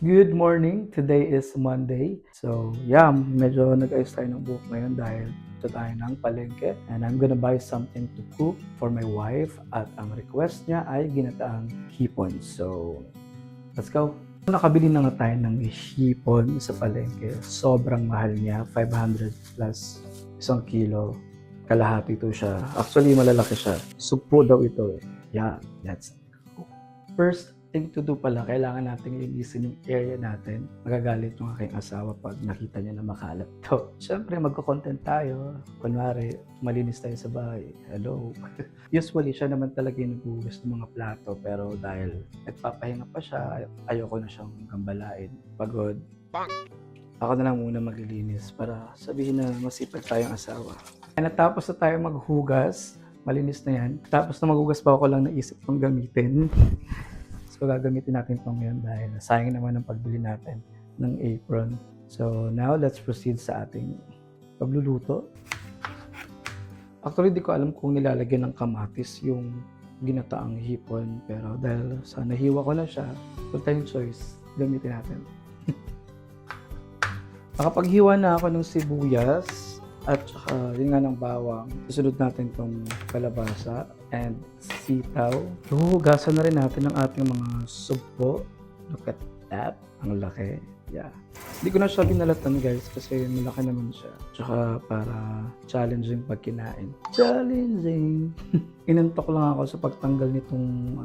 Good morning. Today is Monday. So, yeah, medyo nag-ayos tayo ng buhok ngayon dahil ito tayo ng palengke. And I'm gonna buy something to cook for my wife. At ang request niya ay ginataang hipon. So, let's go. Nakabili na nga tayo ng hipon sa palengke. Sobrang mahal niya. 500 plus 1 kilo. Kalahati ito siya. Actually, malalaki siya. Sugpo daw ito eh. Yeah, that's first thing to do pala, kailangan natin linisin yung area natin. Magagalit yung aking asawa pag nakita niya na makalat to. Siyempre, magko-content tayo. Kunwari, malinis tayo sa bahay. Hello. Usually, siya naman talaga yung naghuhugas ng mga plato. Pero dahil nagpapahinga pa siya, ayoko na siyang gambalain. Pagod. Ako na lang muna maglilinis para sabihin na masipag tayong asawa. Natapos na tayo maghugas. Malinis na yan. Tapos na maghugas pa ako lang naisip kong gamitin. So gagamitin natin itong ngayon dahil sayang naman ang pagbili natin ng apron. So now let's proceed sa ating pagluluto. Actually di ko alam kung nilalagyan ng kamatis yung ginataang hipon. Pero dahil sa nahiwa ko na siya, wala tayong choice. Gamitin natin. Nakapaghiwa na ako ng sibuyas. At saka yun nga ng bawang. Susunod natin itong kalabasa and sitaw. Huhugasan na rin natin ang ating mga sugpo. Look at that. Ang laki. Yeah. Hindi ko na siya binalatan guys kasi malaki naman siya. Tsaka para challenging pag kinain. Challenging! Inantok lang ako sa pagtanggal nitong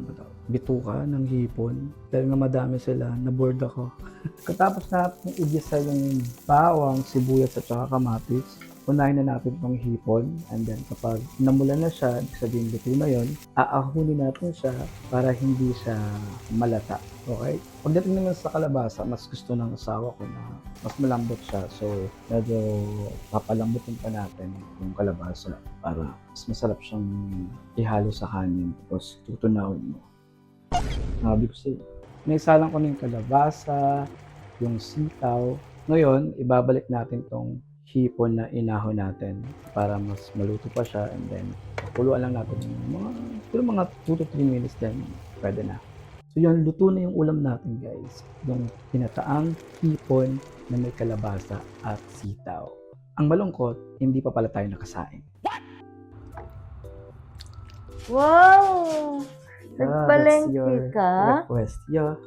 bituka ng hipon. Dahil nga madami sila, na-bored ako. Katapos natin igisa yung bawang, sibuyas at saka kamatis, unahin na natin itong hipon and then kapag namulan na siya, ibig sabihin luto na yun, aahunin natin siya para hindi siya malata. Okay? Pagdating naman sa kalabasa, mas gusto ng asawa ko na mas malambot siya. So, medyo papalambutin pa natin yung kalabasa para mas masarap siyang ihalo sa kanin. Tapos tutunawin mo. Sabi ko sa'yo, naisalang ko na yung kalabasa, yung sitaw. Ngayon, ibabalik natin tong hipon na inahon natin para mas maluto pa siya and then kuluan lang natin mga 2 to 3 minutes then pwede na. So yun, luto na yung ulam natin guys. Yung pinataang hipon na may kalabasa at sitaw. Ang malungkot, hindi pa pala tayo nakasain. Wow! Nagpalengke ka? Request. Yeah.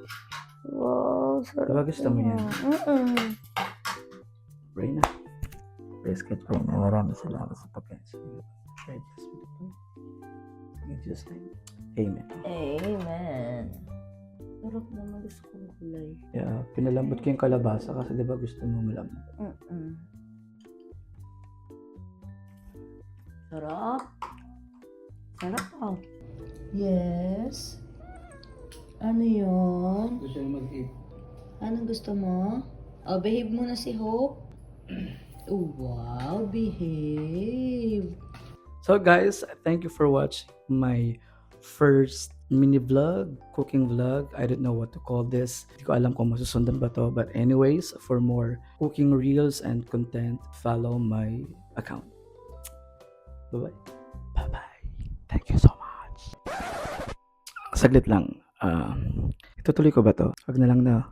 Wow, sarap. Diba gusto mo yan? Pray na. Biscuit pray na. Maraming salamat sa pagkain. Try this with you. In Jesus' name. Amen. Amen. Sarap naman, gusto kong gulay. Yeah, pinalambot ko yung kalabasa kasi diba gusto mo malambot. Sarap. Sarap oh. Yes. Ano yun? Gusto siya mag-eat. Anong gusto mo? Oh, behave muna si Hope. Oh, wow, behave. So guys, thank you for watching my first mini vlog, cooking vlog. I don't know what to call this. Hindi ko alam kung masusundan ba to. But anyways, for more cooking reels and content, follow my account. Bye-bye. Bye-bye. Thank you so much. Saglit lang. Itutuloy ko ba to? Wag na lang na.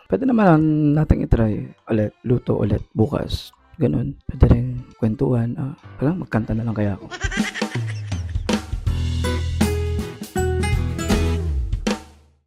Pwede naman natin itry ulit, luto ulit bukas. Ganun. Pwede rin kwentuhan. Magkanta na lang kaya ako.